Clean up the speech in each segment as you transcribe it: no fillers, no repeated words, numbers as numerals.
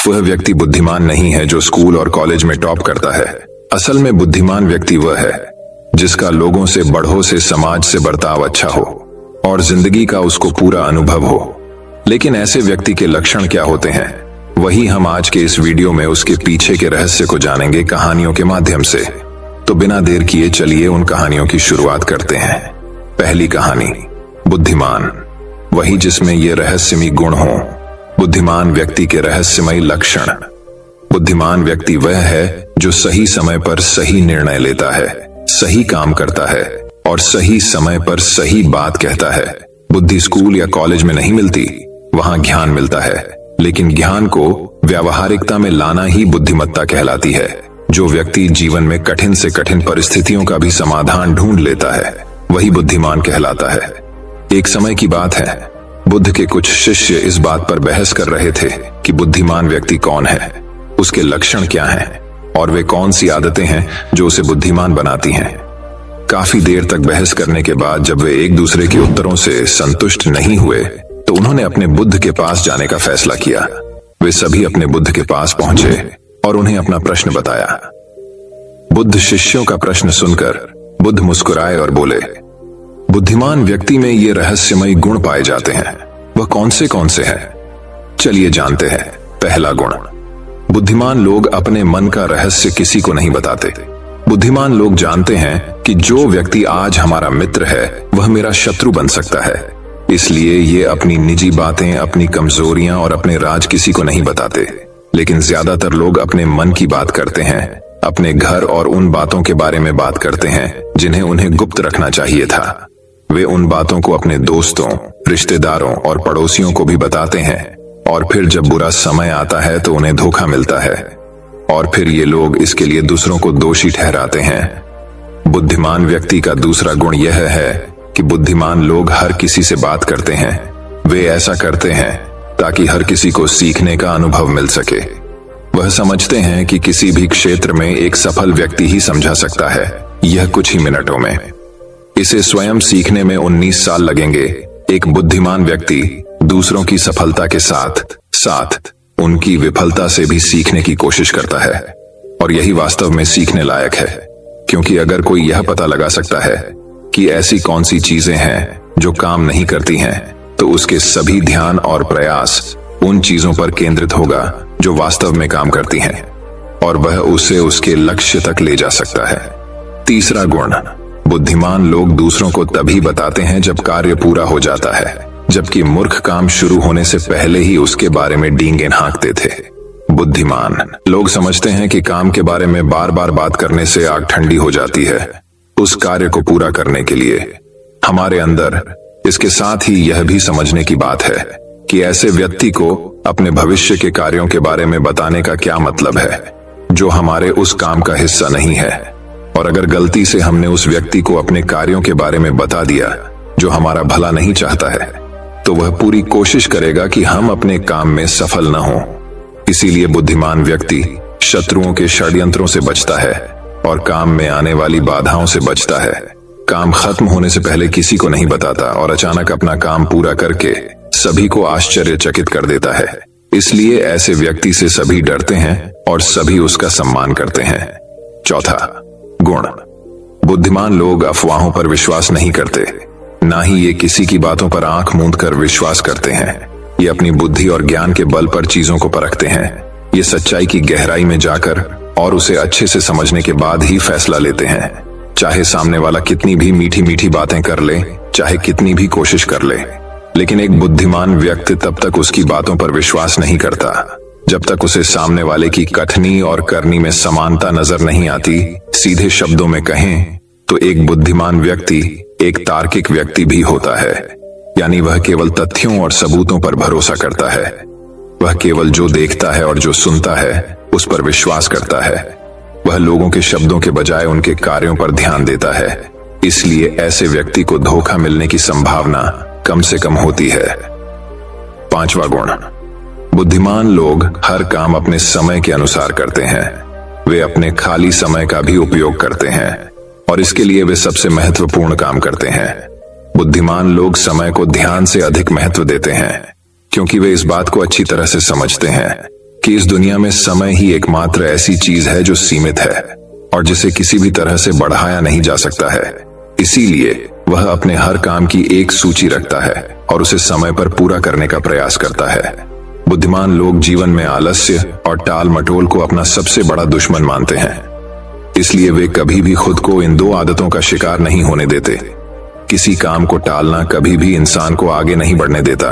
वह व्यक्ति बुद्धिमान नहीं है जो स्कूल और कॉलेज में टॉप करता है। असल में बुद्धिमान व्यक्ति वह है जिसका लोगों से, बड़ों से, समाज से बर्ताव अच्छा हो और जिंदगी का उसको पूरा अनुभव हो। लेकिन ऐसे व्यक्ति के लक्षण क्या होते हैं, वही हम आज के इस वीडियो में उसके पीछे के रहस्य को जानेंगे कहानियों के माध्यम से। तो बिना देर किए चलिए उन कहानियों की शुरुआत करते हैं। पहली कहानी, बुद्धिमान, वही जिसमें ये रहस्यमयी गुण हो। बुद्धिमान व्यक्ति के रहस्यमयी लक्षण। बुद्धिमान व्यक्ति वह है जो सही समय पर सही निर्णय लेता है, सही काम करता है और सही समय पर सही बात कहता है। बुद्धि स्कूल या कॉलेज में नहीं मिलती, वहां ज्ञान मिलता है, लेकिन ज्ञान को व्यावहारिकता में लाना ही बुद्धिमत्ता कहलाती है। जो व्यक्ति जीवन में कठिन से कठिन परिस्थितियों का भी समाधान ढूंढ लेता है, वही बुद्धिमान कहलाता है। एक समय की बात है, बुद्ध के कुछ शिष्य इस बात पर बहस कर रहे थे कि बुद्धिमान व्यक्ति कौन है, उसके लक्षण क्या हैं और वे कौन सी आदतें हैं जो उसे बुद्धिमान बनाती हैं। काफी देर तक बहस करने के बाद जब वे एक दूसरे के उत्तरों से संतुष्ट नहीं हुए तो उन्होंने अपने बुद्ध के पास जाने का फैसला किया। वे सभी अपने बुद्ध के पास पहुंचे और उन्हें अपना प्रश्न बताया। बुद्ध शिष्यों का प्रश्न सुनकर बुद्ध मुस्कुराए और बोले, बुद्धिमान व्यक्ति में ये रहस्यमयी गुण पाए जाते हैं, वह कौन से हैं? चलिए जानते हैं। पहला गुण, बुद्धिमान लोग अपने मन का रहस्य किसी को नहीं बताते। बुद्धिमान लोग जानते हैं कि जो व्यक्ति आज हमारा मित्र है वह मेरा शत्रु बन सकता है, इसलिए ये अपनी निजी बातें, अपनी कमजोरियां और अपने राज किसी को नहीं बताते। लेकिन ज्यादातर लोग अपने मन की बात करते हैं, अपने घर और उन बातों के बारे में बात करते हैं जिन्हें उन्हें गुप्त रखना चाहिए था। वे उन बातों को अपने दोस्तों, रिश्तेदारों और पड़ोसियों को भी बताते हैं और फिर जब बुरा समय आता है तो उन्हें धोखा मिलता है और फिर ये लोग इसके लिए दूसरों को दोषी ठहराते हैं। बुद्धिमान व्यक्ति का दूसरा गुण यह है कि बुद्धिमान लोग हर किसी से बात करते हैं। वे ऐसा करते हैं ताकि हर किसी को सीखने का अनुभव मिल सके। वह समझते हैं कि किसी भी क्षेत्र में एक सफल व्यक्ति ही समझा सकता है, यह कुछ ही मिनटों में। इसे स्वयं सीखने में 19 साल लगेंगे। एक बुद्धिमान व्यक्ति दूसरों की सफलता के साथ साथ उनकी विफलता से भी सीखने की कोशिश करता है और यही वास्तव में सीखने लायक है, क्योंकि अगर कोई यह पता लगा सकता है कि ऐसी कौन सी चीजें हैं जो काम नहीं करती हैं, तो उसके सभी ध्यान और प्रयास उन चीजों पर केंद्रित होगा जो वास्तव में काम करती हैं और वह उसे उसके लक्ष्य तक ले जा सकता है। तीसरा गुण, बुद्धिमान लोग दूसरों को तभी बताते हैं जब कार्य पूरा हो जाता है, जबकि मूर्ख काम शुरू होने से पहले ही उसके बारे में डींगे हाँकते थे। बुद्धिमान लोग समझते हैं कि काम के बारे में बार बार बात करने से आग ठंडी हो जाती है। उस कार्य को पूरा करने के लिए हमारे अंदर इसके साथ ही यह भी समझने की बात है कि ऐसे व्यक्ति को अपने भविष्य के कार्यों के बारे में बताने का क्या मतलब है जो हमारे उस काम का हिस्सा नहीं है। और अगर गलती से हमने उस व्यक्ति को अपने कार्यों के बारे में बता दिया जो हमारा भला नहीं चाहता है, तो वह पूरी कोशिश करेगा कि हम अपने काम में सफल न हो। इसीलिए बुद्धिमान व्यक्ति शत्रुओं के षड्यंत्रों से बचता है और काम में आने वाली बाधाओं से बचता है। काम खत्म होने से पहले किसी को नहीं बताता और अचानक अपना काम पूरा करके सभी को आश्चर्यचकित कर देता है। इसलिए ऐसे व्यक्ति से सभी डरते हैं और सभी उसका सम्मान करते हैं। चौथा गुण, बुद्धिमान लोग अफवाहों पर विश्वास नहीं करते, ना ही ये किसी की बातों पर आंख मूंद कर विश्वास करते हैं। ये अपनी बुद्धि और ज्ञान के बल पर चीजों को परखते हैं। ये सच्चाई की गहराई में जाकर और उसे अच्छे से समझने के बाद ही फैसला लेते हैं, चाहे सामने वाला कितनी भी मीठी मीठी बातें कर ले, चाहे कितनी भी कोशिश कर ले। लेकिन एक बुद्धिमान व्यक्ति तब तक उसकी बातों पर विश्वास नहीं करता जब तक उसे सामने वाले की कथनी और करनी में समानता नजर नहीं आती। सीधे शब्दों में कहें तो एक बुद्धिमान व्यक्ति एक तार्किक व्यक्ति भी होता है, यानी वह केवल तथ्यों और सबूतों पर भरोसा करता है। वह केवल जो देखता है और जो सुनता है उस पर विश्वास करता है। वह लोगों के शब्दों के बजाय उनके कार्यों पर ध्यान देता है। इसलिए ऐसे व्यक्ति को धोखा मिलने की संभावना कम से कम होती है। पांचवा गुण, बुद्धिमान लोग हर काम अपने समय के अनुसार करते हैं। वे अपने खाली समय का भी उपयोग करते हैं और इसके लिए वे सबसे महत्वपूर्ण काम करते हैं। बुद्धिमान लोग समय को ध्यान से अधिक महत्व देते हैं क्योंकि वे इस बात को अच्छी तरह से समझते हैं कि इस दुनिया में समय ही एकमात्र ऐसी चीज है जो सीमित है और जिसे किसी भी तरह से बढ़ाया नहीं जा सकता है। इसीलिए वह अपने हर काम की एक सूची रखता है और उसे समय पर पूरा करने का प्रयास करता है। बुद्धिमान लोग जीवन में आलस्य और टाल मटोल को अपना सबसे बड़ा दुश्मन मानते हैं। इसलिए वे कभी भी खुद को इन दो आदतों का शिकार नहीं होने देते। किसी काम को टालना कभी भी इंसान को आगे नहीं बढ़ने देता।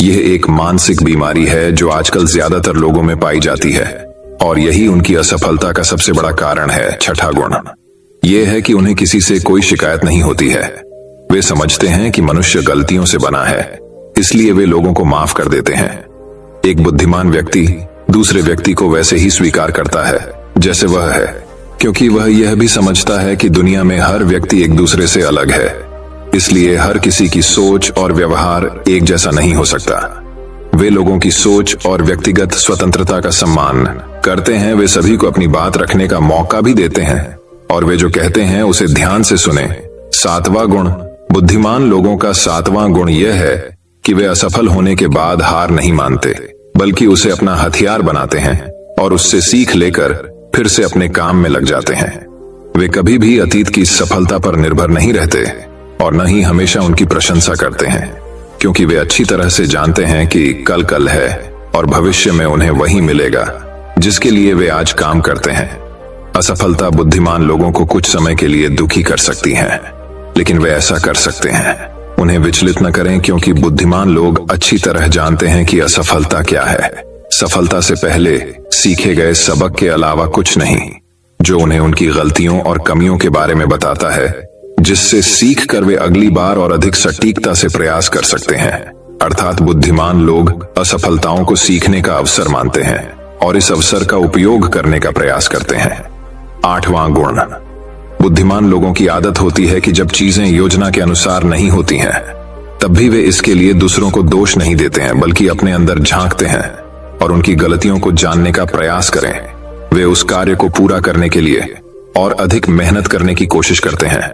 यह एक मानसिक बीमारी है जो आजकल ज्यादातर लोगों में पाई जाती है और यही उनकी असफलता का सबसे बड़ा कारण है। छठा गुण यह है कि उन्हें किसी से कोई शिकायत नहीं होती है। वे समझते हैं कि मनुष्य गलतियों से बना है, इसलिए वे लोगों को माफ कर देते हैं। एक बुद्धिमान व्यक्ति दूसरे व्यक्ति को वैसे ही स्वीकार करता है जैसे वह है, क्योंकि वह यह भी समझता है कि दुनिया में हर व्यक्ति एक दूसरे से अलग है। इसलिए हर किसी की सोच और व्यवहार एक जैसा नहीं हो सकता। वे लोगों की सोच और व्यक्तिगत स्वतंत्रता का सम्मान करते हैं। वे सभी को अपनी बात रखने का मौका भी देते हैं और वे जो कहते हैं उसे ध्यान से सुने। सातवां गुण बुद्धिमान लोगों का सातवां गुण यह है कि वे असफल होने के बाद हार नहीं मानते, बल्कि उसे अपना हथियार बनाते हैं और उससे सीख लेकर फिर से अपने काम में लग जाते हैं। वे कभी भी अतीत की सफलता पर निर्भर नहीं रहते और न ही हमेशा उनकी प्रशंसा करते हैं, क्योंकि वे अच्छी तरह से जानते हैं कि कल है और भविष्य में उन्हें वही मिलेगा जिसके लिए वे आज काम करते हैं। असफलता बुद्धिमान लोगों को कुछ समय के लिए दुखी कर सकती है, लेकिन वे ऐसा कर सकते हैं। उन्हें विचलित न करें, क्योंकि बुद्धिमान लोग अच्छी तरह जानते हैं कि असफलता क्या है। सफलता से पहले सीखे गए सबक के अलावा कुछ नहीं, जो उन्हें उनकी गलतियों और कमियों के बारे में बताता है, जिससे सीख कर वे अगली बार और अधिक सटीकता से प्रयास कर सकते हैं। अर्थात बुद्धिमान लोग असफलताओं को सीखने का अवसर मानते हैं और इस अवसर का उपयोग करने का प्रयास करते हैं। आठवां गुण बुद्धिमान लोगों की आदत होती है कि जब चीजें योजना के अनुसार नहीं होती हैं, तब भी वे इसके लिए दूसरों को दोष नहीं देते हैं, बल्कि अपने अंदर झांकते हैं और उनकी गलतियों को जानने का प्रयास करें। वे उस कार्य को पूरा करने के लिए और अधिक मेहनत करने की कोशिश करते हैं।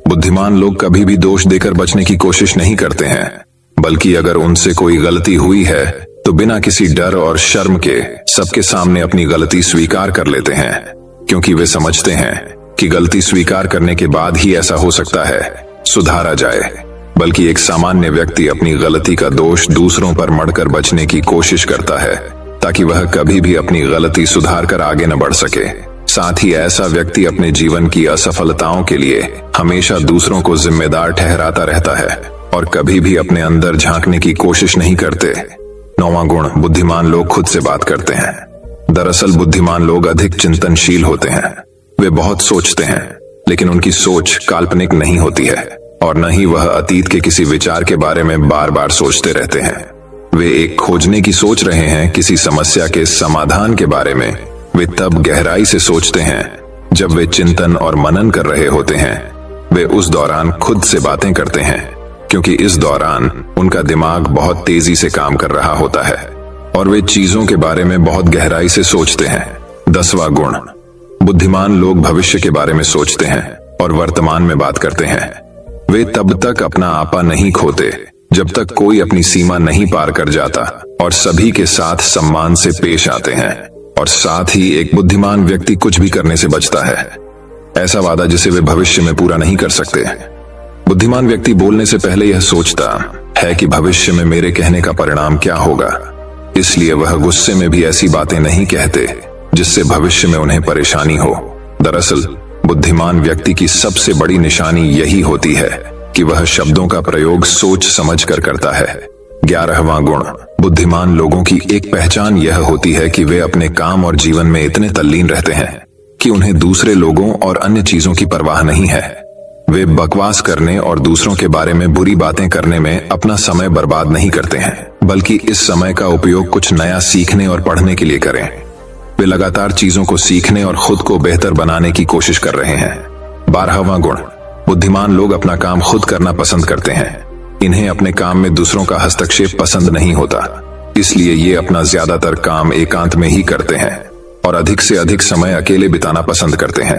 बुद्धिमान लोग कभी भी दोष देकर बचने की कोशिश नहीं करते हैं, बल्कि अगर उनसे कोई गलती हुई है तो बिना किसी डर और शर्म के सबके सामने अपनी गलती स्वीकार कर लेते हैं, क्योंकि वे समझते हैं कि गलती स्वीकार करने के बाद ही ऐसा हो सकता है सुधारा जाए। बल्कि एक सामान्य व्यक्ति अपनी गलती का दोष दूसरों पर मढ़कर बचने की कोशिश करता है, ताकि वह कभी भी अपनी गलती सुधार कर आगे न बढ़ सके। साथ ही ऐसा व्यक्ति अपने जीवन की असफलताओं के लिए हमेशा दूसरों को जिम्मेदार ठहराता रहता है और कभी भी अपने अंदर झांकने की कोशिश नहीं करते। नौवां गुण बुद्धिमान लोग खुद से बात करते हैं। दरअसल बुद्धिमान लोग अधिक चिंतनशील होते हैं। वे बहुत सोचते हैं, लेकिन उनकी सोच काल्पनिक नहीं होती है और न ही वह अतीत के किसी विचार के बारे में बार बार सोचते रहते हैं। वे एक खोजने की सोच रहे हैं, किसी समस्या के समाधान के बारे में वे तब गहराई से सोचते हैं जब वे चिंतन और मनन कर रहे होते हैं। वे उस दौरान खुद से बातें करते हैं, क्योंकि इस दौरान उनका दिमाग बहुत तेजी से काम कर रहा होता है और वे चीजों के बारे में बहुत गहराई से सोचते हैं। 10वां गुण बुद्धिमान लोग भविष्य के बारे में सोचते हैं और वर्तमान में बात करते हैं। वे तब तक अपना आपा नहीं खोते जब तक कोई अपनी सीमा नहीं पार कर जाता और सभी के साथ सम्मान से पेश आते हैं। और साथ ही एक बुद्धिमान व्यक्ति कुछ भी करने से बचता है, ऐसा वादा जिसे वे भविष्य में पूरा नहीं कर सकते। बुद्धिमान व्यक्ति बोलने से पहले यह सोचता है कि भविष्य में मेरे कहने का परिणाम क्या होगा, इसलिए वह गुस्से में भी ऐसी बातें नहीं कहते जिससे भविष्य में उन्हें परेशानी हो। दरअसल बुद्धिमान व्यक्ति की सबसे बड़ी निशानी यही होती है कि वह शब्दों का प्रयोग सोच समझ कर करता है। 11वां गुण बुद्धिमान लोगों की एक पहचान यह होती है कि वे अपने काम और जीवन में इतने तल्लीन रहते हैं कि उन्हें दूसरे लोगों और अन्य चीजों की परवाह नहीं है। वे बकवास करने और दूसरों के बारे में बुरी बातें करने में अपना समय बर्बाद नहीं करते हैं, बल्कि इस समय का उपयोग कुछ नया सीखने और पढ़ने के लिए करें। वे लगातार चीजों को सीखने और खुद को बेहतर बनाने की कोशिश कर रहे हैं। 12वां गुण बुद्धिमान लोग अपना काम खुद करना पसंद करते हैं। इन्हें अपने काम में दूसरों का हस्तक्षेप पसंद नहीं होता, इसलिए ये अपना ज्यादातर काम एकांत में ही करते हैं और अधिक से अधिक समय अकेले बिताना पसंद करते हैं।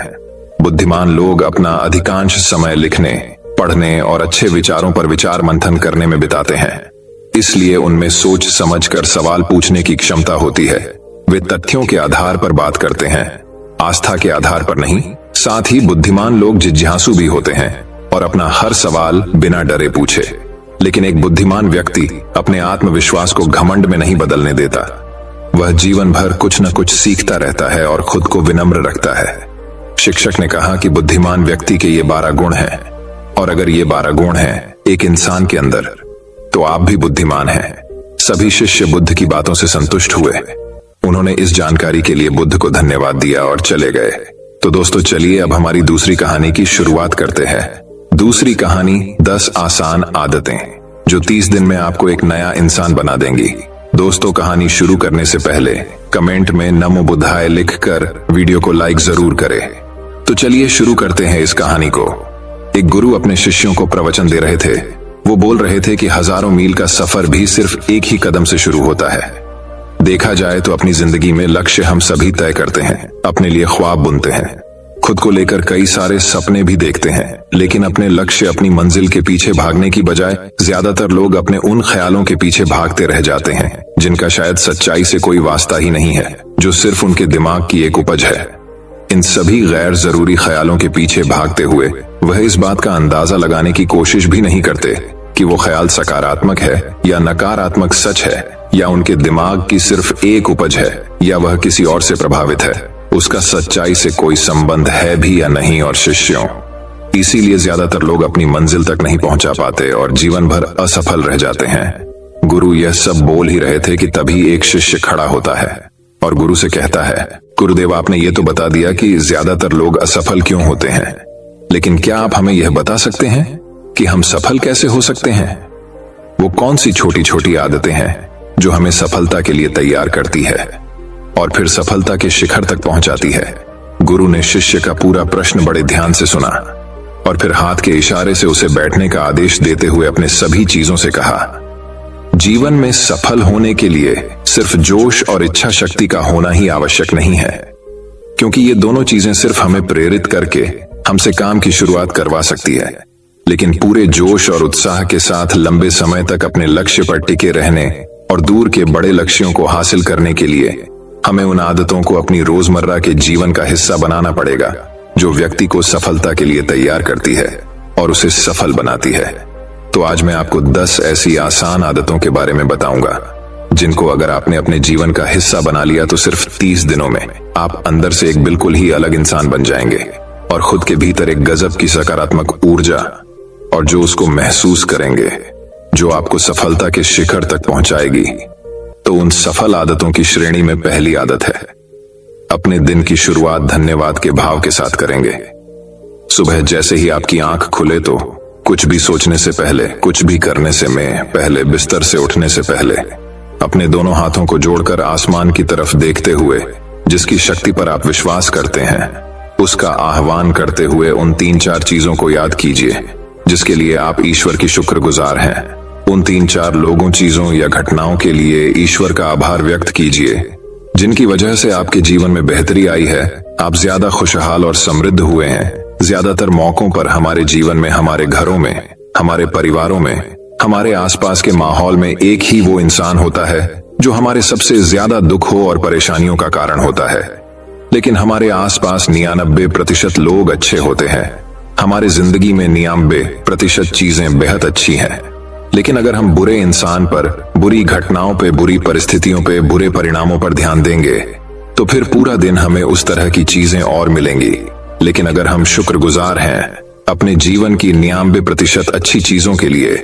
बुद्धिमान लोग अपना अधिकांश समय लिखने, पढ़ने और अच्छे विचारों पर विचार मंथन करने में बिताते हैं। इसलिए उनमें सोच समझकर सवाल पूछने की क्षमता होती है। वे तथ्यों के आधार पर बात करते हैं, आस्था के आधार पर नहीं। साथ ही बुद्धिमान लोग जिज्ञासु भी होते हैं और अपना हर सवाल बिना डरे पूछे। लेकिन एक बुद्धिमान व्यक्ति अपने आत्मविश्वास को घमंड में नहीं बदलने देता। वह जीवन भर कुछ न कुछ सीखता रहता है और खुद को विनम्र रखता है। शिक्षक ने कहा कि बुद्धिमान व्यक्ति के ये 12 गुण हैं, और अगर ये 12 गुण हैं एक इंसान के अंदर, तो आप भी बुद्धिमान हैं। सभी शिष्य बुद्ध की बातों से संतुष्ट हुए। उन्होंने इस जानकारी के लिए बुद्ध को धन्यवाद दिया और चले गए। तो दोस्तों, चलिए अब हमारी दूसरी कहानी की शुरुआत करते हैं। दूसरी कहानी 10 आसान आदतें जो 30 दिन में आपको एक नया इंसान बना देंगी। दोस्तों, कहानी शुरू करने से पहले कमेंट में नमो बुद्धाय लिखकर वीडियो को लाइक जरूर करें। तो चलिए शुरू करते हैं इस कहानी को। एक गुरु अपने शिष्यों को प्रवचन दे रहे थे। वो बोल रहे थे कि हजारों मील का सफर भी सिर्फ एक ही कदम से शुरू होता है। देखा जाए तो अपनी जिंदगी में लक्ष्य हम सभी तय करते हैं, अपने लिए ख्वाब बुनते हैं, खुद को लेकर कई सारे सपने भी देखते हैं। लेकिन अपने लक्ष्य, अपनी मंजिल के पीछे भागने की बजाय ज्यादातर लोग अपने उन ख्यालों के पीछे भागते रह जाते हैं जिनका शायद सच्चाई से कोई वास्ता ही नहीं है, जो सिर्फ उनके दिमाग की एक उपज है। इन सभी गैर जरूरी ख्यालों के पीछे भागते हुए वह इस बात का अंदाजा लगाने की कोशिश भी नहीं करते कि वो ख्याल सकारात्मक है या नकारात्मक सच है, या उनके दिमाग की सिर्फ एक उपज है, या वह किसी और से प्रभावित है। उसका सच्चाई से कोई संबंध है भी या नहीं। और शिष्यों, इसीलिए ज्यादातर लोग अपनी मंजिल तक नहीं पहुंचा पाते और जीवन भर असफल रह जाते हैं। गुरु यह सब बोल ही रहे थे कि तभी एक शिष्य खड़ा होता है और गुरु से कहता है, गुरुदेव, आपने ये तो बता दिया कि ज्यादातर लोग असफल क्यों होते हैं, लेकिन क्या आप हमें यह बता सकते हैं कि हम सफल कैसे हो सकते हैं? वो कौन सी छोटी छोटी आदतें हैं जो हमें सफलता के लिए तैयार करती है और फिर सफलता के शिखर तक पहुंचाती है? गुरु ने शिष्य का पूरा प्रश्न बड़े ध्यान से सुना और फिर हाथ के इशारे से उसे बैठने का आदेश देते हुए अपने सभी चीजों से कहा, जीवन में सफल होने के लिए सिर्फ जोश और इच्छा शक्ति का होना ही आवश्यक नहीं है, क्योंकि ये दोनों चीजें सिर्फ हमें प्रेरित करके हमसे काम की शुरुआत करवा सकती है। लेकिन पूरे जोश और उत्साह के साथ लंबे समय तक अपने लक्ष्य पर टिके रहने और दूर के बड़े लक्ष्यों को हासिल करने के लिए हमें उन आदतों को अपनी रोजमर्रा के जीवन का हिस्सा बनाना पड़ेगा जो व्यक्ति को सफलता के लिए तैयार करती है और उसे सफल बनाती है। तो आज मैं आपको 10 ऐसी आसान आदतों के बारे में बताऊंगा जिनको अगर आपने अपने जीवन का हिस्सा बना लिया तो सिर्फ 30 दिनों में आप अंदर से एक बिल्कुल ही अलग इंसान बन जाएंगे और खुद के भीतर एक गजब की सकारात्मक ऊर्जा और जो उसको महसूस करेंगे, जो आपको सफलता के शिखर तक पहुंचाएगी। तो उन सफल आदतों की श्रेणी में पहली आदत है, अपने दिन की शुरुआत धन्यवाद के भाव के साथ करेंगे। सुबह जैसे ही आपकी आंख खुले तो कुछ भी सोचने से पहले, कुछ भी करने से पहले, बिस्तर से उठने से पहले अपने दोनों हाथों को जोड़कर आसमान की तरफ देखते हुए जिसकी शक्ति पर आप विश्वास करते हैं, उसका आह्वान करते हुए उन 3-4 चीजों को याद कीजिए जिसके लिए आप ईश्वर की शुक्रगुजार हैं। उन 3-4 लोगों, चीजों या घटनाओं के लिए ईश्वर का आभार व्यक्त कीजिए जिनकी वजह से आपके जीवन में बेहतरी आई है, आप ज्यादा खुशहाल और समृद्ध हुए हैं। ज्यादातर मौकों पर हमारे जीवन में, हमारे घरों में, हमारे परिवारों में, हमारे आसपास के माहौल में एक ही वो इंसान होता है जो हमारे सबसे ज्यादा दुख हो और परेशानियों का कारण होता है। लेकिन हमारे आसपास 99% लोग अच्छे होते हैं। हमारे जिंदगी में 99% चीजें बेहद अच्छी हैं। लेकिन अगर हम बुरे इंसान पर, बुरी घटनाओं पे, बुरी परिस्थितियों पे, बुरे परिणामों पर ध्यान देंगे तो फिर पूरा दिन हमें उस तरह की चीजें और मिलेंगी। लेकिन अगर हम शुक्रगुजार हैं अपने जीवन की 99% अच्छी चीजों के लिए,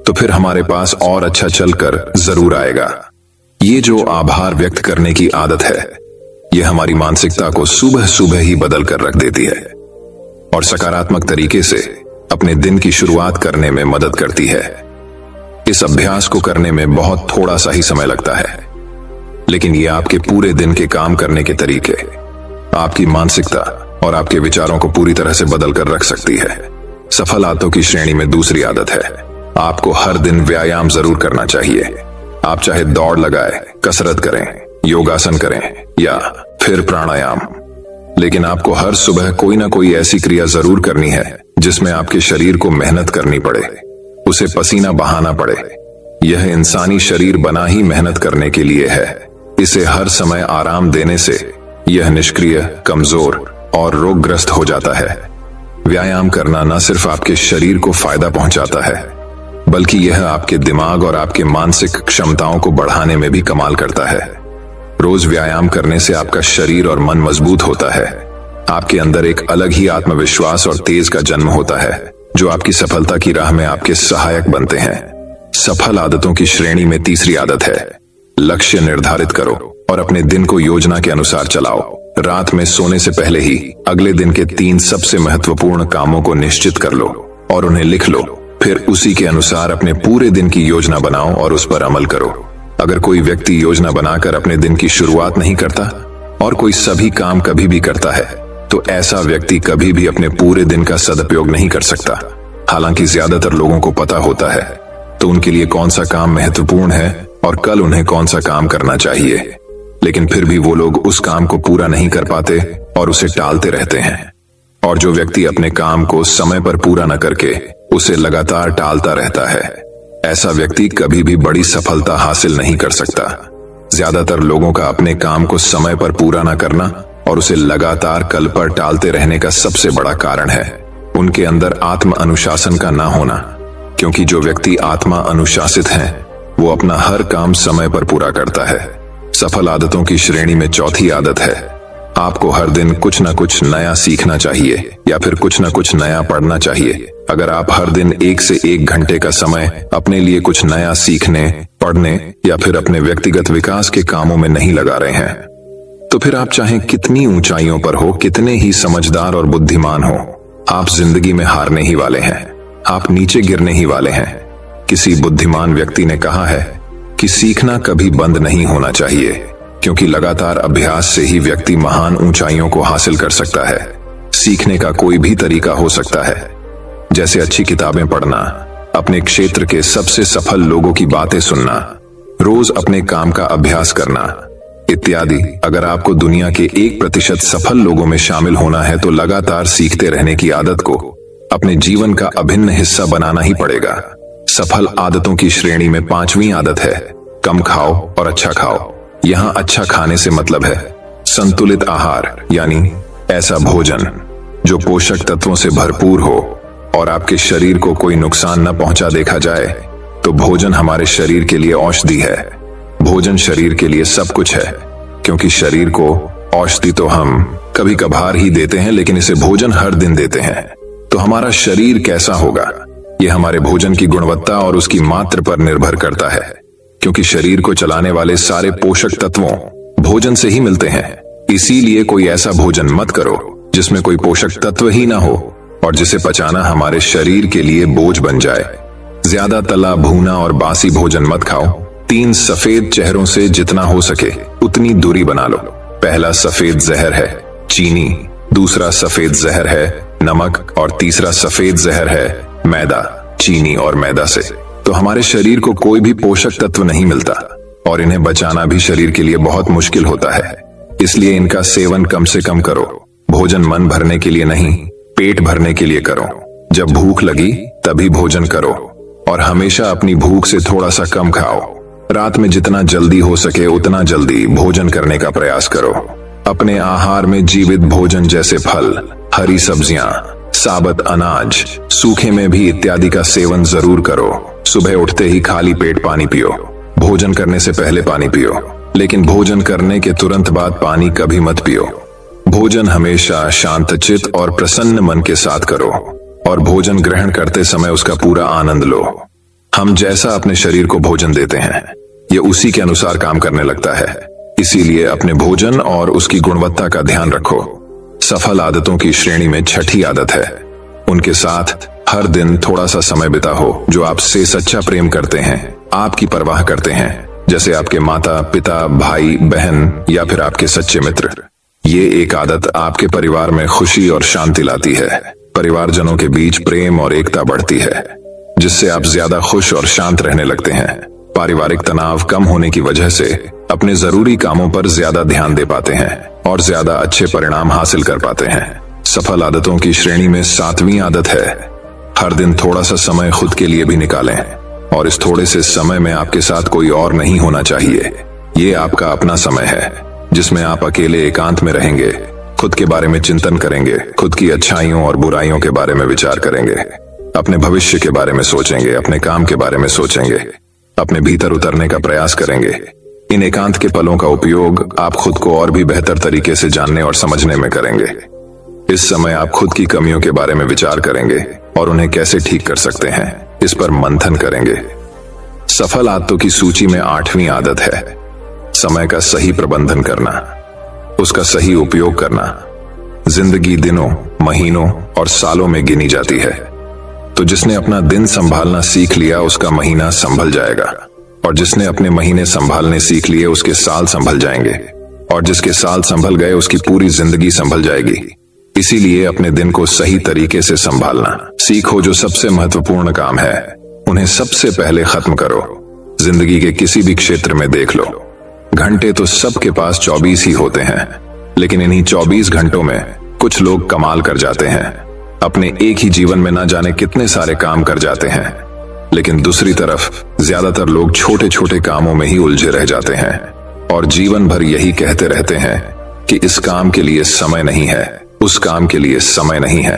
तो फिर हमारे पास और अच्छा चलकर जरूर आएगा। ये जो आभार व्यक्त करने की आदत है, ये हमारी मानसिकता को सुबह सुबह ही बदल कर रख देती है और सकारात्मक तरीके से अपने दिन की शुरुआत करने में मदद करती है। इस अभ्यास को करने में बहुत थोड़ा सा ही समय लगता है, लेकिन ये आपके पूरे दिन के काम करने के तरीके, आपकी मानसिकता और आपके विचारों को पूरी तरह से बदल कर रख सकती है। सफल आदतों की श्रेणी में दूसरी आदत है, आपको हर दिन व्यायाम जरूर करना चाहिए। आप चाहे दौड़ लगाए, कसरत करें, योगासन करें या फिर प्राणायाम, लेकिन आपको हर सुबह कोई ना कोई ऐसी क्रिया जरूर करनी है जिसमें आपके शरीर को मेहनत करनी पड़े, उसे पसीना बहाना पड़े। यह इंसानी शरीर बना ही मेहनत करने के लिए है। इसे हर समय आराम देने से यह निष्क्रिय, कमजोर और रोगग्रस्त हो जाता है। व्यायाम करना न सिर्फ आपके शरीर को फायदा पहुंचाता है, बल्कि यह आपके दिमाग और आपके मानसिक क्षमताओं को बढ़ाने में भी कमाल करता है। रोज व्यायाम करने से आपका शरीर और मन मजबूत होता है। आपके अंदर एक अलग ही आत्मविश्वास और तेज का जन्म होता है, जो आपकी सफलता की राह में आपके सहायक बनते हैं। सफल आदतों की श्रेणी में तीसरी आदत है, लक्ष्य निर्धारित करो और अपने दिन को योजना के अनुसार चलाओ। रात में सोने से पहले ही अगले दिन के 3 सबसे महत्वपूर्ण कामों को निश्चित कर लो और उन्हें लिख लो। फिर उसी के अनुसार अपने पूरे दिन की योजना बनाओ और उस पर अमल करो। अगर कोई व्यक्ति योजना बनाकर अपने दिन की शुरुआत नहीं करता और कोई सभी काम कभी भी करता है, तो ऐसा व्यक्ति कभी भी अपने पूरे दिन का सदुपयोग नहीं कर सकता। हालांकि ज्यादातर लोगों को पता होता है तो उनके लिए कौन सा काम महत्वपूर्ण है और कल उन्हें कौन सा काम करना चाहिए, लेकिन फिर भी वो लोग उस काम को पूरा नहीं कर पाते और उसे टालते रहते हैं। और जो व्यक्ति अपने काम को समय पर पूरा न करके उसे लगातार टालता रहता है, ऐसा व्यक्ति कभी भी बड़ी सफलता हासिल नहीं कर सकता। ज्यादातर लोगों का अपने काम को समय पर पूरा न करना और उसे लगातार कल पर टालते रहने का सबसे बड़ा कारण है उनके अंदर आत्म अनुशासन का ना होना। क्योंकि जो व्यक्ति आत्मा अनुशासित है वो अपना हर काम समय पर पूरा करता है। सफल आदतों की श्रेणी में चौथी आदत है, आपको हर दिन कुछ न कुछ नया सीखना चाहिए या फिर कुछ न कुछ नया पढ़ना चाहिए। अगर आप हर दिन 1 से 1 घंटे का समय अपने लिए कुछ नया सीखने, पढ़ने या फिर अपने व्यक्तिगत विकास के कामों में नहीं लगा रहे हैं, तो फिर आप चाहे कितनी ऊंचाइयों पर हो, कितने ही समझदार और बुद्धिमान हो, आप जिंदगी में हारने ही वाले हैं। आप नीचे गिरने ही वाले हैं। किसी बुद्धिमान व्यक्ति ने कहा है कि सीखना कभी बंद नहीं होना चाहिए, क्योंकि लगातार अभ्यास से ही व्यक्ति महान ऊंचाइयों को हासिल कर सकता है। सीखने का कोई भी तरीका हो सकता है, जैसे अच्छी किताबें पढ़ना, अपने क्षेत्र के सबसे सफल लोगों की बातें सुनना, रोज अपने काम का अभ्यास करना इत्यादि। अगर आपको दुनिया के 1% सफल लोगों में शामिल होना है तो लगातार सीखते रहने की आदत को अपने जीवन का अभिन्न हिस्सा बनाना ही पड़ेगा। सफल आदतों की श्रेणी में 5वीं आदत है, कम खाओ और अच्छा खाओ। यहाँ अच्छा खाने से मतलब है संतुलित आहार, यानी ऐसा भोजन जो पोषक तत्वों से भरपूर हो और आपके शरीर को कोई नुकसान न पहुंचा देखा जाए तो भोजन हमारे शरीर के लिए औषधि है। भोजन शरीर के लिए सब कुछ है, क्योंकि शरीर को औषधि तो हम कभी कभार ही देते हैं, लेकिन इसे भोजन हर दिन देते हैं। तो हमारा शरीर कैसा होगा, यह हमारे भोजन की गुणवत्ता और उसकी मात्रा पर निर्भर करता है, क्योंकि शरीर को चलाने वाले सारे पोषक तत्वों भोजन से ही मिलते हैं। इसीलिए कोई ऐसा भोजन मत करो जिसमें कोई पोषक तत्व ही ना हो और जिसे पचाना हमारे शरीर के लिए बोझ बन जाए। ज्यादा तला भुना और बासी भोजन मत खाओ। 3 सफेद चेहरों से जितना हो सके उतनी दूरी बना लो। पहला सफेद जहर है चीनी, दूसरा सफेद जहर है नमक और तीसरा सफेद जहर है मैदा, चीनी और मैदा से। तो हमारे शरीर को कोई भी पोषक तत्व नहीं मिलता और इन्हें बचाना भी शरीर के लिए बहुत मुश्किल होता है। इसलिए इनका सेवन कम से कम करो। भोजन मन भरने के लिए नहीं, पेट भरने के लिए करो। जब भूख लगी तभी भोजन करो और हमेशा अपनी भूख से थोड़ा सा कम खाओ। रात में जितना जल्दी हो सके उतना जल्दी भोजन करने का प्रयास करो। अपने आहार में जीवित भोजन जैसे फल, हरी सब्जियां, साबुत अनाज, सूखे में भी इत्यादि का सेवन जरूर करो। सुबह उठते ही खाली पेट पानी पियो। भोजन करने से पहले पानी पियो, लेकिन भोजन करने के तुरंत बाद पानी कभी मत पियो। भोजन हमेशा शांतचित्त और प्रसन्न मन के साथ करो और भोजन ग्रहण करते समय उसका पूरा आनंद लो। हम जैसा अपने शरीर को भोजन देते हैं, ये उसी के अनुसार काम करने लगता है। इसीलिए अपने भोजन और उसकी गुणवत्ता का ध्यान रखो। सफल आदतों की श्रेणी में 6ठी आदत है, उनके साथ हर दिन थोड़ा सा समय बिताओ। जो आपसे सच्चा प्रेम करते हैं, आपकी परवाह करते हैं, जैसे आपके माता पिता, भाई बहन या फिर आपके सच्चे मित्र। ये एक आदत आपके परिवार में खुशी और शांति लाती है। परिवारजनों के बीच प्रेम और एकता बढ़ती है, जिससे आप ज्यादा खुश और शांत रहने लगते हैं। पारिवारिक तनाव कम होने की वजह से अपने जरूरी कामों पर ज्यादा ध्यान दे पाते हैं और ज्यादा अच्छे परिणाम हासिल कर पाते हैं। सफल आदतों की श्रेणी में 7वीं आदत है, हर दिन थोड़ा सा समय खुद के लिए भी निकालें। और इस थोड़े से समय में आपके साथ कोई और नहीं होना चाहिए। ये आपका अपना समय है जिसमें आप अकेले एकांत में रहेंगे, खुद के बारे में चिंतन करेंगे, खुद की अच्छाइयों और बुराइयों के बारे में विचार करेंगे, अपने भविष्य के बारे में सोचेंगे, अपने काम के बारे में सोचेंगे, अपने भीतर उतरने का प्रयास करेंगे। इन एकांत के पलों का उपयोग आप खुद को और भी बेहतर तरीके से जानने और समझने में करेंगे। इस समय आप खुद की कमियों के बारे में विचार करेंगे और उन्हें कैसे ठीक कर सकते हैं, इस पर मंथन करेंगे। सफल आदतों की सूची में 8वीं आदत है समय का सही प्रबंधन करना, उसका सही उपयोग करना। जिंदगी दिनों, महीनों और सालों में गिनी जाती है, तो जिसने अपना दिन संभालना सीख लिया उसका महीना संभल जाएगा, और जिसने अपने महीने संभालने सीख लिए उसके साल संभल जाएंगे, और जिसके साल संभल गए उसकी पूरी जिंदगी संभल जाएगी। इसीलिए अपने दिन को सही तरीके से संभालना सीखो। जो सबसे महत्वपूर्ण काम है उन्हें सबसे पहले खत्म करो। जिंदगी के किसी भी क्षेत्र में देख लो, घंटे तो सबके पास 24 ही होते हैं, लेकिन इन्हीं 24 घंटों में कुछ लोग कमाल कर जाते हैं। अपने एक ही जीवन में ना जाने कितने सारे काम कर जाते हैं, लेकिन दूसरी तरफ ज्यादातर लोग छोटे छोटे कामों में ही उलझे रह जाते हैं और जीवन भर यही कहते रहते हैं कि इस काम के लिए समय नहीं है, उस काम के लिए समय नहीं है।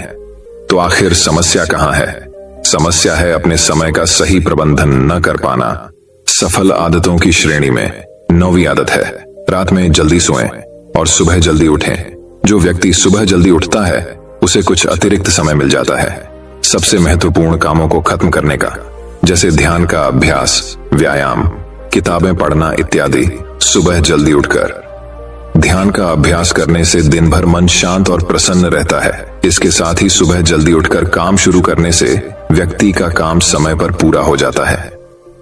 तो आखिर समस्या कहां है? समस्या है अपने समय का सही प्रबंधन न कर पाना। सफल आदतों की श्रेणी में 9वीं आदत है रात में जल्दी सोएं और सुबह जल्दी उठें। जो व्यक्ति सुबह जल्दी उठता है उसे कुछ अतिरिक्त समय मिल जाता है सबसे महत्वपूर्ण कामों को खत्म करने का, जैसे ध्यान का अभ्यास, व्यायाम, किताबें पढ़ना इत्यादि। सुबह जल्दी उठकर ध्यान का अभ्यास करने से दिन भर मन शांत और प्रसन्न रहता है। इसके साथ ही सुबह जल्दी उठकर काम शुरू करने से व्यक्ति का काम समय पर पूरा हो जाता है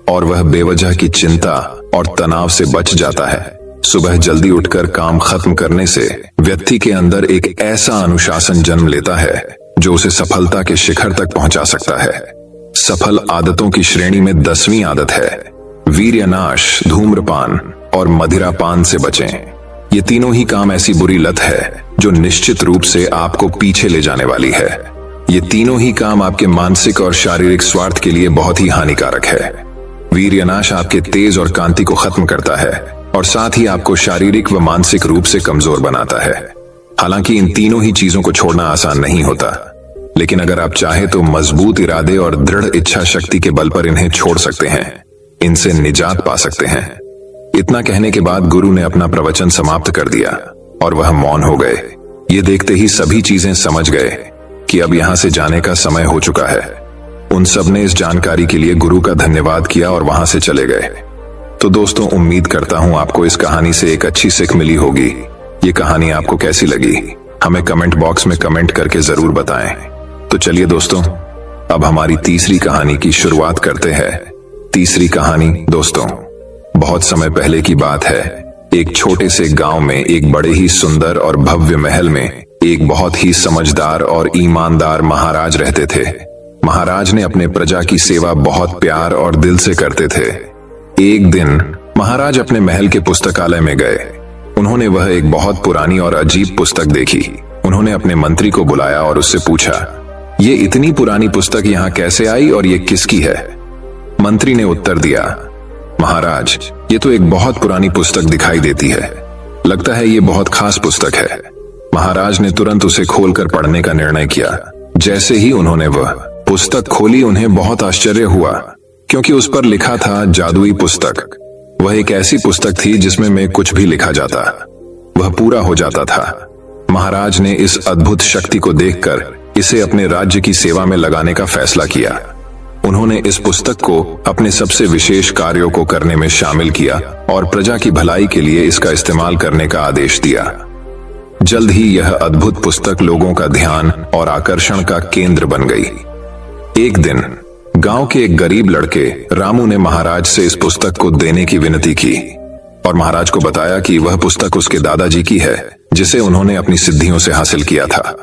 और वह बेवजह की चिंता और तनाव से बच जाता है। सुबह जल्दी उठकर काम खत्म करने से व्यक्ति के अंदर एक ऐसा अनुशासन जन्म लेता है जो उसे सफलता के शिखर तक पहुंचा सकता है। सफल आदतों की श्रेणी में 10वीं आदत है वीर्यनाश, धूम्रपान और मदिरापान से बचें। ये तीनों ही काम ऐसी बुरी लत है जो निश्चित रूप से आपको पीछे ले जाने वाली है। ये तीनों ही काम आपके मानसिक और शारीरिक स्वार्थ के लिए बहुत ही हानिकारक है। वीर्यनाश आपके तेज और कांति को खत्म करता है और साथ ही आपको शारीरिक व मानसिक रूप से कमजोर बनाता है। हालांकि इन तीनों ही चीजों को छोड़ना आसान नहीं होता, लेकिन अगर आप चाहे तो मजबूत इरादे और दृढ़ इच्छा शक्ति के बल पर इन्हें छोड़ सकते हैं, इनसे निजात पा सकते हैं। इतना कहने के बाद गुरु ने अपना प्रवचन समाप्त कर दिया और वह मौन हो गए। ये देखते ही सभी चीजें समझ गए कि अब यहां से जाने का समय हो चुका है। उन सब ने इस जानकारी के लिए गुरु का धन्यवाद किया और वहां से चले गए। तो दोस्तों, उम्मीद करता हूं आपको इस कहानी से एक अच्छी सीख मिली होगी। ये कहानी आपको कैसी लगी हमें कमेंट बॉक्स में कमेंट करके जरूर बताएं। तो चलिए दोस्तों, अब हमारी तीसरी कहानी की शुरुआत करते हैं। तीसरी कहानी दोस्तों, बहुत समय पहले की बात है। एक छोटे से गांव में एक बड़े ही सुंदर और भव्य महल में एक बहुत ही समझदार और ईमानदार महाराज रहते थे। महाराज ने अपने प्रजा की सेवा बहुत प्यार और दिल से करते थे। एक दिन महाराज अपने महल के पुस्तकालय में गए। उन्होंने वह एक बहुत पुरानी और अजीब पुस्तक देखी। उन्होंने अपने मंत्री को बुलाया और उससे पूछा, ये इतनी पुरानी पुस्तक यहाँ कैसे आई और ये किसकी है? मंत्री ने उत्तर दिया, महाराज, ये तो एक बहुत पुरानी पुस्तक दिखाई देती है। लगता है ये बहुत खास पुस्तक है। महाराज ने तुरंत उसे खोलकर पढ़ने का निर्णय किया। जैसे ही उन्होंने वह पुस्तक खोली उन्हें बहुत आश्चर्य हुआ, क्योंकि उस पर लिखा था जादुई पुस्तक। वह एक ऐसी पुस्तक थी जिसमें में कुछ भी लिखा जाता वह पूरा हो जाता था। महाराज ने इस अद्भुत शक्ति को देखकर इसे अपने राज्य की सेवा में लगाने का फैसला किया। उन्होंने इस पुस्तक को अपने सबसे विशेष कार्यों को करने में शामिल किया और प्रजा की भलाई के लिए इसका इस्तेमाल करने का आदेश दिया। जल्द ही यह अद्भुत पुस्तक लोगों का ध्यान और आकर्षण का केंद्र बन गई। एक दिन गांव के एक गरीब लड़के रामू ने महाराज से इस पुस्तक को देने की विनती की और महाराज को बताया कि वह पुस्तक उसके दादाजी की है, जिसे उन्होंने अपनी सिद्धियों से हासिल किया था।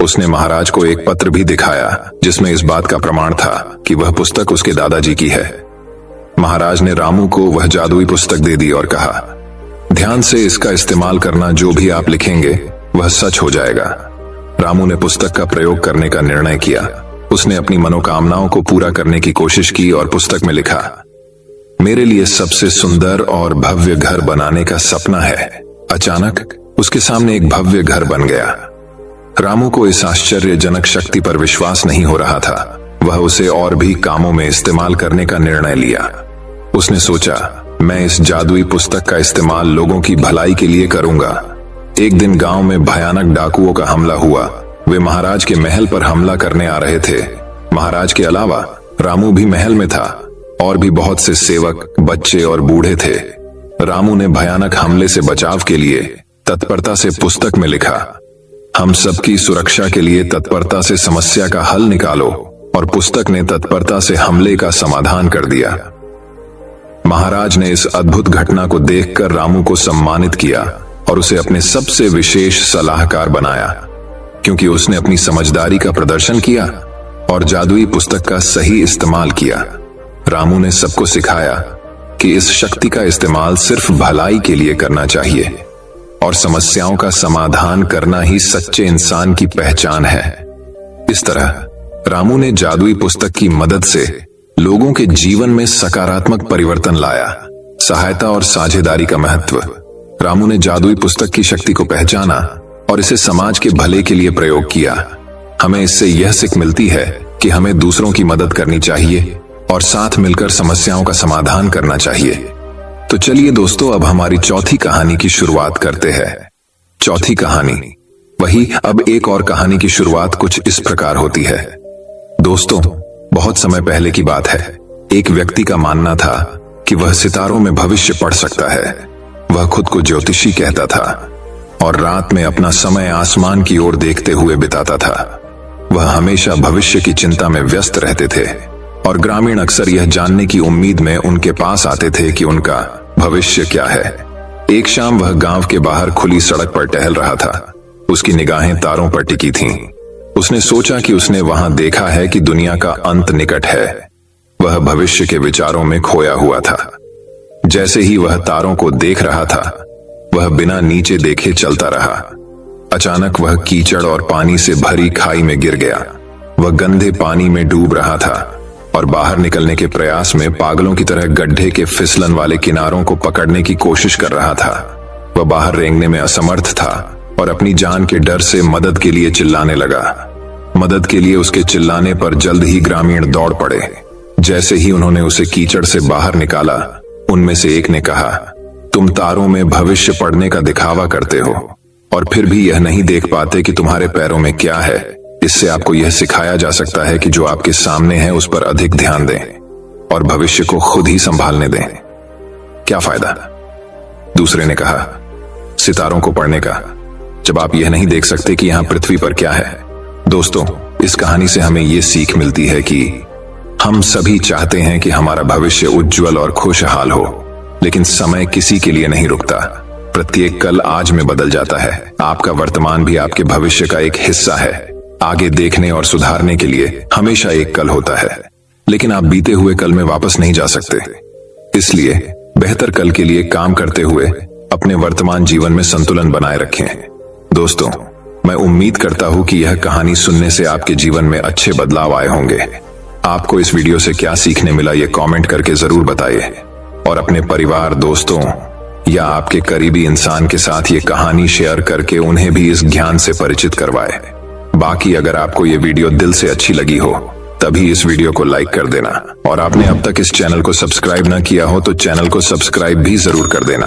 उसने महाराज को एक पत्र भी दिखाया जिसमें इस बात का प्रमाण था कि वह पुस्तक उसके दादाजी की है। महाराज ने रामू को वह जादुई पुस्तक दे दी और कहा, ध्यान से इसका इस्तेमाल करना, जो भी आप लिखेंगे वह सच हो जाएगा। रामू ने पुस्तक का प्रयोग करने का निर्णय किया उसने अपनी मनोकामनाओं को पूरा करने की कोशिश की और पुस्तक में लिखा, मेरे लिए सबसे सुंदर और भव्य घर बनाने का सपना है। अचानक उसके सामने एक भव्य घर बन गया। रामू को इस आश्चर्यजनक शक्ति पर विश्वास नहीं हो रहा था। वह उसे और भी कामों में इस्तेमाल करने का निर्णय लिया। उसने सोचा, मैं इस जादुई पुस्तक का इस्तेमाल लोगों की भलाई के लिए करूंगा। एक दिन गांव में भयानक डाकुओं का हमला हुआ। वे महाराज के महल पर हमला करने आ रहे थे। महाराज के अलावा रामू भी महल में था और भी बहुत से सेवक, बच्चे और बूढ़े थे। रामू ने भयानक हमले से बचाव के लिए तत्परता से पुस्तक में लिखा, हम सबकी सुरक्षा के लिए तत्परता से समस्या का हल निकालो, और पुस्तक ने तत्परता से हमले का समाधान कर दिया। महाराज ने इस अद्भुत घटना को देखकर रामू को सम्मानित किया और उसे अपने सबसे विशेष सलाहकार बनाया, क्योंकि उसने अपनी समझदारी का प्रदर्शन किया और जादुई पुस्तक का सही इस्तेमाल किया। रामू ने सबको सिखाया कि इस शक्ति का इस्तेमाल सिर्फ भलाई के लिए करना चाहिए और समस्याओं का समाधान करना ही सच्चे इंसान की पहचान है। इस तरह रामू ने जादुई पुस्तक की मदद से लोगों के जीवन में सकारात्मक परिवर्तन लाया। सहायता और साझेदारी का महत्व। रामू ने जादुई पुस्तक की शक्ति को पहचाना और इसे समाज के भले के लिए प्रयोग किया। हमें इससे यह सीख मिलती है कि हमें दूसरों की मदद करनी चाहिए और साथ मिलकर समस्याओं का समाधान करना चाहिए। तो चलिए दोस्तों, अब हमारी चौथी कहानी की शुरुआत करते हैं। चौथी कहानी अब एक और कहानी की शुरुआत कुछ इस प्रकार होती है। दोस्तों, बहुत समय पहले की बात है। एक व्यक्ति का मानना था कि वह सितारों में भविष्य पढ़ सकता है। वह खुद को ज्योतिषी कहता था और रात में अपना समय आसमान की ओर देखते हुए बिताता था। वह हमेशा भविष्य की चिंता में व्यस्त रहते थे और ग्रामीण अक्सर यह जानने की उम्मीद में उनके पास आते थे कि उनका भविष्य क्या है। एक शाम वह गांव के बाहर खुली सड़क पर टहल रहा था। उसकी निगाहें तारों पर टिकी थीं। उसने सोचा कि उसने वहां देखा है कि दुनिया का अंत निकट है। वह भविष्य के विचारों में खोया हुआ था। जैसे ही वह तारों को देख रहा था, वह बिना नीचे देखे चलता रहा। अचानक वह कीचड़ और पानी से भरी खाई में गिर गया। वह गंदे पानी में डूब रहा था और बाहर निकलने के प्रयास में पागलों की तरह गड्ढे के फिसलन वाले किनारों को पकड़ने की कोशिश कर रहा था। वह बाहर रेंगने में असमर्थ था और अपनी जान के डर से मदद के लिए चिल्लाने लगा। मदद के लिए उसके चिल्लाने पर जल्द ही ग्रामीण दौड़ पड़े। जैसे ही उन्होंने उसे कीचड़ से बाहर निकाला, उनमें से एक ने कहा, तुम तारों में भविष्य पढ़ने का दिखावा करते हो और फिर भी यह नहीं देख पाते कि तुम्हारे पैरों में क्या है। इससे आपको यह सिखाया जा सकता है कि जो आपके सामने है उस पर अधिक ध्यान दें और भविष्य को खुद ही संभालने दें। क्या फायदा? दूसरे ने कहा, सितारों को पढ़ने का, जब आप यह नहीं देख सकते कि यहां पृथ्वी पर क्या है। दोस्तों, इस कहानी से हमें यह सीख मिलती है कि हम सभी चाहते हैं कि हमारा भविष्य उज्जवल और खुशहाल हो, लेकिन समय किसी के लिए नहीं रुकता। प्रत्येक कल आज में बदल जाता है। आपका वर्तमान भी आपके भविष्य का एक हिस्सा है। आगे देखने और सुधारने के लिए हमेशा एक कल होता है, लेकिन आप बीते हुए कल में वापस नहीं जा सकते। इसलिए बेहतर कल के लिए काम करते हुए अपने वर्तमान जीवन में संतुलन बनाए रखें। दोस्तों, मैं उम्मीद करता हूं कि यह कहानी सुनने से आपके जीवन में अच्छे बदलाव आए होंगे। आपको इस वीडियो से क्या सीखने मिला, ये कमेंट करके जरूर बताइए और अपने परिवार, दोस्तों या आपके करीबी इंसान के साथ ये कहानी शेयर करके उन्हें भी इस ज्ञान से परिचित करवाए। बाकी अगर आपको ये वीडियो दिल से अच्छी लगी हो, तभी इस वीडियो को लाइक कर देना और आपने अब तक इस चैनल को सब्सक्राइब ना किया हो तो चैनल को सब्सक्राइब भी जरूर कर देना।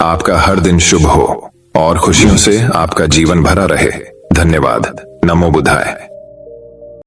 आपका हर दिन शुभ हो और खुशियों से आपका जीवन भरा रहे। धन्यवाद। नमो बुद्धाय।